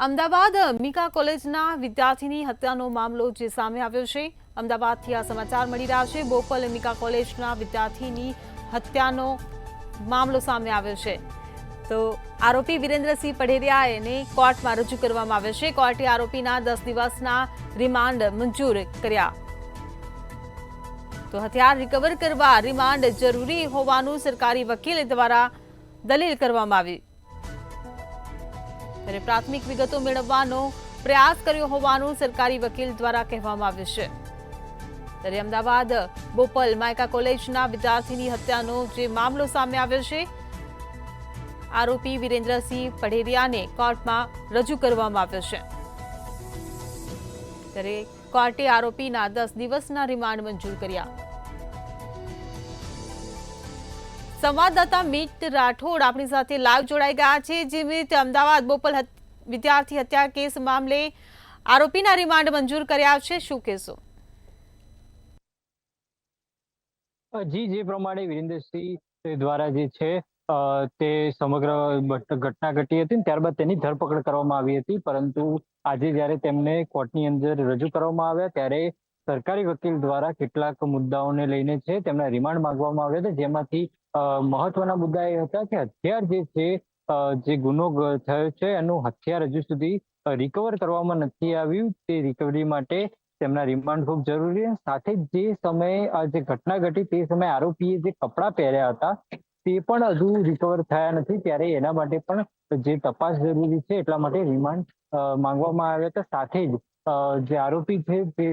Ahmedabad mica કોલેજના વિદ્યાર્થીની હત્યાનો મામલો જે સામે આવ્યો છે। અમદાવાદથી આ સમાચાર મળી રહ્યા છે। બોપલ મીકા કોલેજના વિદ્યાર્થીની હત્યાનો મામલો સામે આવ્યો છે। તો આરોપી વિરેન્દ્રસિંહ પઢેરિયાને કોર્ટમાં રજૂ કરવામાં આવ્યો છે। કોર્ટે આરોપીના 10 દિવસના રિમાન્ડ મંજૂર કર્યા। તો હથિયાર રિકવર કરવા રિમાન્ડ જરૂરી હોવાનું સરકારી વકીલ દ્વારા દલીલ કરવામાં આવી। ત્યારે પ્રાથમિક વિગતો મેળવવાનો પ્રયાસ કર્યો હોવાનું સરકારી વકીલ દ્વારા કહેવામાં આવ્યું છે। ત્યારે અમદાવાદ બોપલ માયકા કોલેજના વિદ્યાર્થીની હત્યાનો જે મામલો સામે આવ્યો છે, આરોપી વિરેન્દ્રસિંહ પઢેરિયાને કોર્ટમાં રજૂ કરવામાં આવ્યો છે। ત્યારે કોર્ટે આરોપીના 10 દિવસના રિમાન્ડ મંજૂર કર્યા। સંવાદદાતા મિત રાઠોડ આપણી સાથે લાઈવ જોડાઈ ગયા છે। જે મિત, અમદાવાદ બોપલ વિદ્યાર્થી હત્યા કેસ મામલે આરોપીના રિમાન્ડ મંજૂર કર્યા છે, શું કહેશો? જી, જે પ્રમાણે વિરેન્દ્રસિંહ દ્વારા જે છે તે સમગ્ર ઘટના ઘટી હતી, ત્યારબાદ તેની ધરપકડ કરવામાં આવી હતી, પરંતુ આજે જ્યારે તેમને કોર્ટની અંદર રજૂ કરવામાં આવ્યા ત્યારે સરકારી વકીલ દ્વારા કેટલાક મુદ્દાઓને લઈને છે તેમના રિમાન્ડ માંગવામાં આવ્યા હતા, જેમાંથી મહત્વના મુદ્દા એ હતા કે હથિયાર જે છે, જે ગુનો થયો છે એનું હથિયાર હજુ સુધી રિકવર કરવામાં નથી આવ્યું। તે રિકવરી માટે તેમના રિમાન્ડ ખૂબ જરૂરી છે। સાથે જ જે સમયે આ જે ઘટના ઘટી તે સમયે આરોપીએ જે કપડાં પહેર્યા હતા તે પણ હજુ રિકવર થયા નથી, ત્યારે એના માટે પણ જે તપાસ જરૂરી છે એટલા માટે રિમાન્ડ માંગવામાં આવ્યા હતા। સાથે જ જે આરોપી છે તે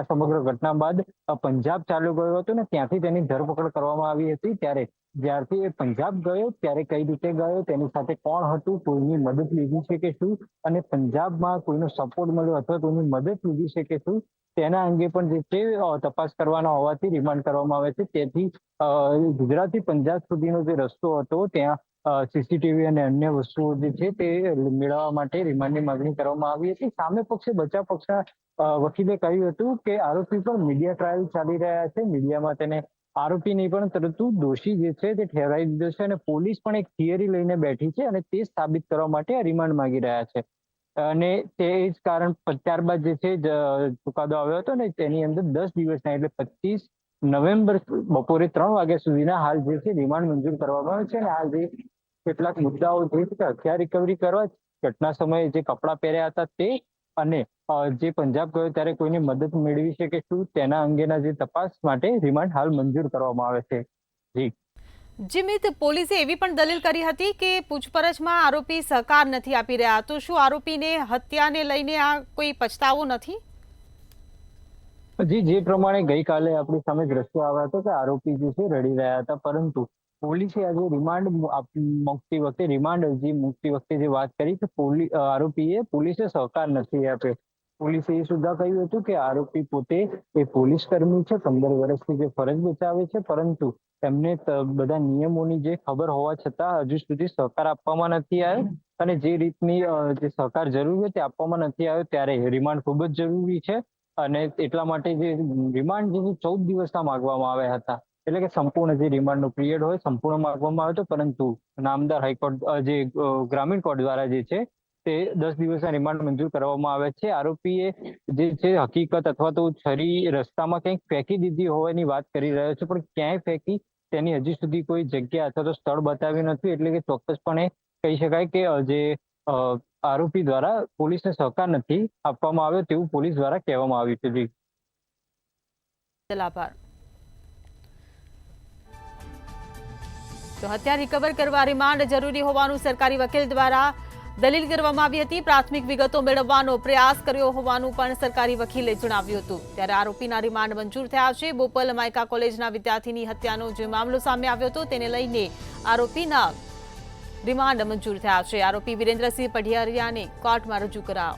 સમગ્ર ઘટના બાદ પંજાબ ચાલ્યો ગયો હતો ને ત્યાંથી તેની ધરપકડ કરવામાં આવી હતી। ત્યારે જ્યારથી એ પંજાબ ગયો ત્યારે કઈ રીતે ગયો, તેની સાથે કોણ હતું, કોઈની મદદ લીધી છે કે શું, અને પંજાબમાં કોઈનો સપોર્ટ મળ્યો અથવા કોઈની મદદ લીધી છે કે શું, તેના અંગે પણ જે છે તપાસ કરવાના હોવાથી રિમાન્ડ કરવામાં આવે છે। તેથી ગુજરાતથી પંજાબ સુધીનો જે રસ્તો હતો ત્યાં સીસીટીવી અને અન્ય વસ્તુઓ જે છે તે મેળવવા માટે રિમાન્ડની માંગણી કરવામાં આવી હતી। સામે પક્ષે બચાવ પક્ષના વકીલે કહ્યું હતું કે આરોપી પર મીડિયા ટ્રાયલ ચાલી રહ્યા છે, મીડિયામાં તેને આરોપી નહીં પણ પરંતુ દોષી જે છે તે ઠેરાવી દીધો છે, અને પોલીસ પણ એક થિયરી લઈને બેઠી છે અને તે સાબિત કરવા માટે આ રિમાન્ડ માંગી રહ્યા છે। અને તે જ કારણ ત્યારબાદ જે છે ચુકાદો આવ્યો હતો ને તેની અંદર 10 દિવસના એટલે 25 નવેમ્બર બપોરે 3 વાગ્યા સુધીના હાલ જે છે રિમાન્ડ મંજૂર કરવામાં આવે છે। અને હાલ જે કેટલાક મુદ્દાઓ છે કે હથિયાર રિકવરી કરવા, ઘટના સમયે જે કપડાં પહેર્યા હતા તે, અને જે પંજાબ ગયો ત્યારે કોઈની મદદ મેળવી છે કે શું, તેના અંગેના જે તપાસ માટે રિમાન્ડ હાલ મંજૂર કરવામાં આવે છે। જી જીમિત, પોલીસે એવી પણ દલીલ કરી હતી કે પૂછપરછમાં આરોપી સહકાર નથી આપી રહ્યા, તો શું આરોપીને હત્યાને લઈને આ કોઈ પછતાવો નથી? જી, જે પ્રમાણે ગઈકાલે આપણી સામે દ્રશ્યો આવ્યા હતા કે આરોપી જે છે રડી રહ્યા હતા, પરંતુ પોલીસે આજે રિમાન્ડ મુકતી વખતે જે વાત કરી કે આરોપીએ પોલીસે સહકાર નથી આપ્યો। પોલીસે એ સુદ્ધા કહ્યું હતું કે આરોપી પોતે એ પોલીસ કર્મી છે, 15 વર્ષથી જે ફરજ બજાવે છે, પરંતુ તેમને બધા નિયમોની જે ખબર હોવા છતાં હજુ સુધી સહકાર આપવામાં નથી આવ્યો, અને જે રીતની જે સહકાર જરૂરી હોય તે આપવામાં નથી આવ્યો, ત્યારે રિમાન્ડ ખૂબ જ જરૂરી છે। અને એટલા માટે જે રિમાન્ડ જે 14 દિવસના માંગવામાં આવ્યા હતા, એટલે કે સંપૂર્ણ જે રિમાન્ડનો પીરિયડ હોય સંપૂર્ણ માંગવામાં આવ્યો હતો, પરંતુ નામદાર હાઈકોર્ટ જે ગ્રામીણ કોર્ટ દ્વારા જે છે તે 10 દિવસના રિમાન્ડ મંજૂર કરવામાં આવ્યા છે। આરોપીએ જે છે હકીકત અથવા તો છરી રસ્તામાં કંઈક ફેંકી દીધી હોવાની વાત કરી રહ્યો છે, પણ ક્યાંય ફેંકી તેની હજી સુધી કોઈ જગ્યા અથવા તો સ્થળ બતાવ્યું નથી, એટલે કે ચોક્કસપણે કહી શકાય કે જે આરોપી દ્વારા પોલીસને સહકાર નથી આપવામાં આવ્યો તેવું પોલીસ દ્વારા કહેવામાં આવ્યું છે। જી, આભાર। તો હત્યા રિકવર કરવા રિમાન્ડ જરૂરી હોવાનું સરકારી વકીલ દ્વારા દલીલ કરવામાં આવી હતી। પ્રાથમિક વિગતો મેળવવાનો પ્રયાસ કર્યો હોવાનું પણ સરકારી વકીલે જણાવ્યું હતું। ત્યારે આરોપીના રિમાન્ડ મંજૂર થયા છે। બોપલ માયકા કોલેજના વિદ્યાર્થીની હત્યાનો જે મામલો સામે આવ્યો હતો તેને લઈને આરોપીના રિમાન્ડ મંજૂર થયા છે। આરોપી વિરેન્દ્રસિંહ પઢેરિયાને કોર્ટમાં રજૂ કરાયો।